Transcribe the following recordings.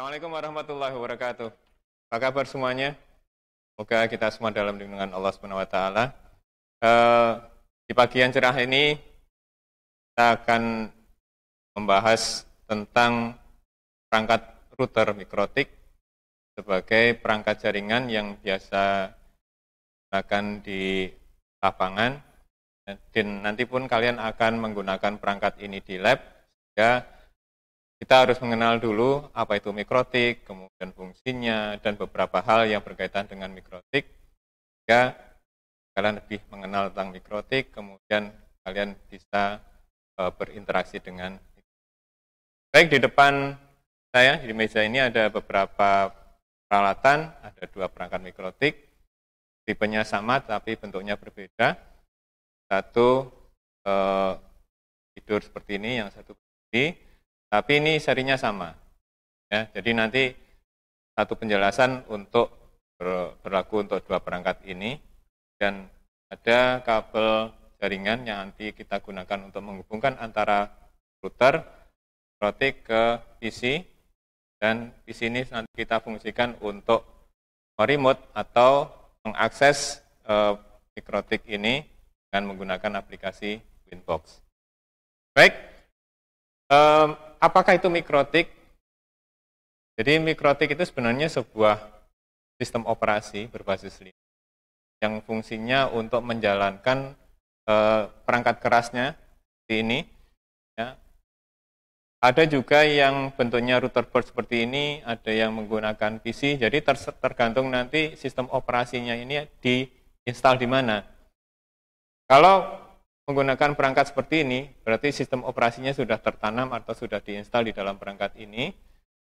Assalamualaikum warahmatullahi wabarakatuh. Apa kabar semuanya? Semoga kita semua dalam lindungan Allah Subhanahu wa taala. Di pagi yang cerah ini kita akan membahas tentang perangkat router mikrotik sebagai perangkat jaringan yang biasa digunakan di lapangan. Dan nanti pun kalian akan menggunakan perangkat ini di lab, sehingga kita harus mengenal dulu apa itu mikrotik, kemudian fungsinya, dan beberapa hal yang berkaitan dengan mikrotik, sehingga kalian lebih mengenal tentang mikrotik, kemudian kalian bisa berinteraksi dengan. Baik, di depan saya, di meja ini ada beberapa peralatan, ada 2 perangkat mikrotik, tipenya sama tapi bentuknya berbeda. Satu tidur seperti ini, yang satu berdiri, tapi ini serinya sama. Ya, jadi nanti satu penjelasan untuk berlaku untuk 2 perangkat ini, dan ada kabel jaringan yang nanti kita gunakan untuk menghubungkan antara router mikrotik ke PC, dan PC ini nanti kita fungsikan untuk meremote atau mengakses mikrotik ini dengan menggunakan aplikasi Winbox. Baik, apakah itu mikrotik? Jadi mikrotik itu sebenarnya sebuah sistem operasi berbasis Linux yang fungsinya untuk menjalankan perangkat kerasnya seperti ini. Ya. Ada juga yang bentuknya router board seperti ini, ada yang menggunakan PC. Jadi tergantung nanti sistem operasinya ini diinstal di mana. Kalau menggunakan perangkat seperti ini, berarti sistem operasinya sudah tertanam atau sudah diinstal di dalam perangkat ini.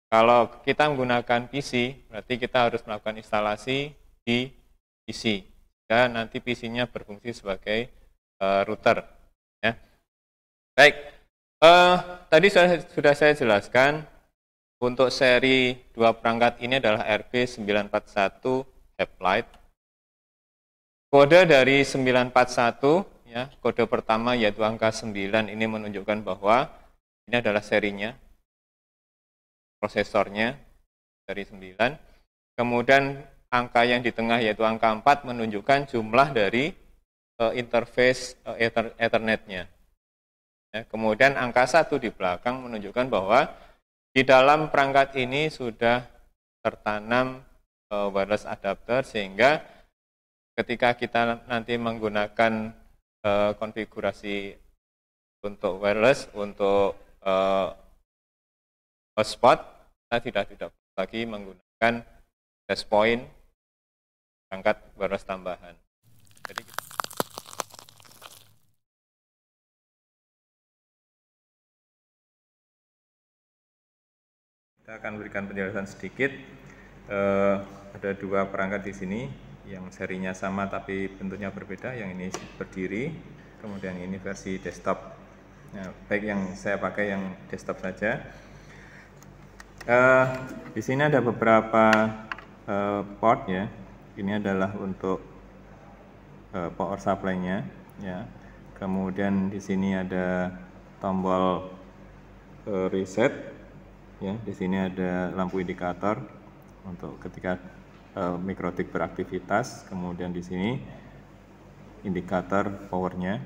Kalau kita menggunakan PC, berarti kita harus melakukan instalasi di PC. Dan nanti PC-nya berfungsi sebagai router. Ya. Baik, tadi sudah saya jelaskan, untuk seri 2 perangkat ini adalah RB941 Haplight. Kode dari 941, ya, kode pertama yaitu angka 9 ini menunjukkan bahwa ini adalah serinya, prosesornya dari 9. Kemudian angka yang di tengah yaitu angka 4 menunjukkan jumlah dari interface Ethernet-nya. Ya, kemudian angka 1 di belakang menunjukkan bahwa di dalam perangkat ini sudah tertanam wireless adapter, sehingga ketika kita nanti menggunakan konfigurasi untuk wireless, untuk hotspot, kita tidak lagi menggunakan access point perangkat wireless tambahan. Jadi kita akan berikan penjelasan sedikit. Ada 2 perangkat di sini yang serinya sama tapi bentuknya berbeda. Yang ini berdiri, kemudian ini versi desktop. Nah, baik, yang saya pakai yang desktop saja. Di sini ada beberapa port, ya. Ini adalah untuk power supply-nya, ya. Kemudian di sini ada tombol reset, ya. Di sini ada lampu indikator untuk ketika mikrotik beraktivitas. Kemudian di sini indikator powernya.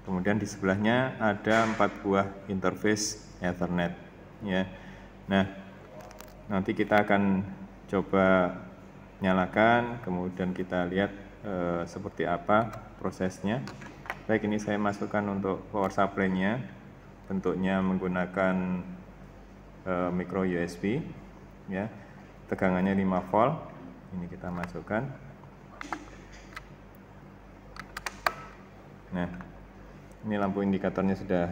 Kemudian di sebelahnya ada 4 buah interface Ethernet, ya. Nah, nanti kita akan coba nyalakan, kemudian kita lihat seperti apa prosesnya. Baik, ini saya masukkan untuk power supply-nya, bentuknya menggunakan micro USB, ya. Tegangannya 5 volt. Ini kita masukkan. Nah, ini lampu indikatornya sudah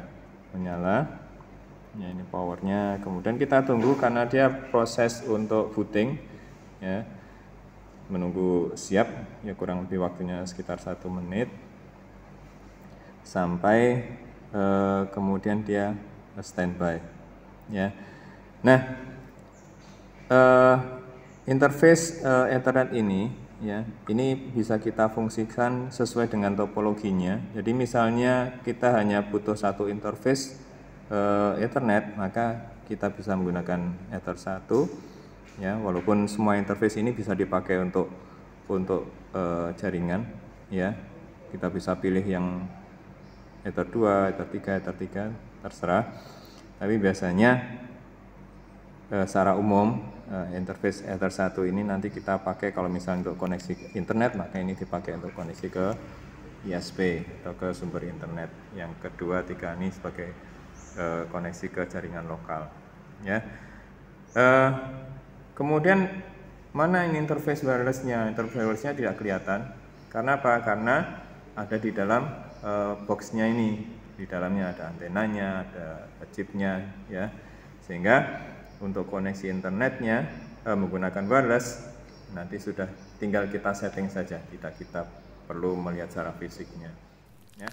menyala. Ya, ini powernya. Kemudian kita tunggu karena dia proses untuk booting, ya. Menunggu siap, ya, kurang lebih waktunya sekitar 1 menit sampai kemudian dia standby, ya. Nah, interface Ethernet ini, ya, ini bisa kita fungsikan sesuai dengan topologinya. Jadi misalnya kita hanya butuh 1 interface Ethernet, maka kita bisa menggunakan Ether 1. ya, walaupun semua interface ini bisa dipakai untuk jaringan, ya. Kita bisa pilih yang Ether 2, Ether 3, Ether 3, terserah. Tapi biasanya secara umum interface Ether 1 ini nanti kita pakai kalau misalnya untuk koneksi ke internet, maka ini dipakai untuk koneksi ke ISP atau ke sumber internet. Yang kedua, tiga ini sebagai koneksi ke jaringan lokal, ya. Kemudian mana ini interface wirelessnya? Interface wirelessnya tidak kelihatan. Karena apa? Karena ada di dalam boxnya ini. Di dalamnya ada antenanya, ada chipnya, ya. Sehingga untuk koneksi internetnya menggunakan wireless nanti sudah tinggal kita setting saja. Tidak kita perlu melihat secara fisiknya, ya.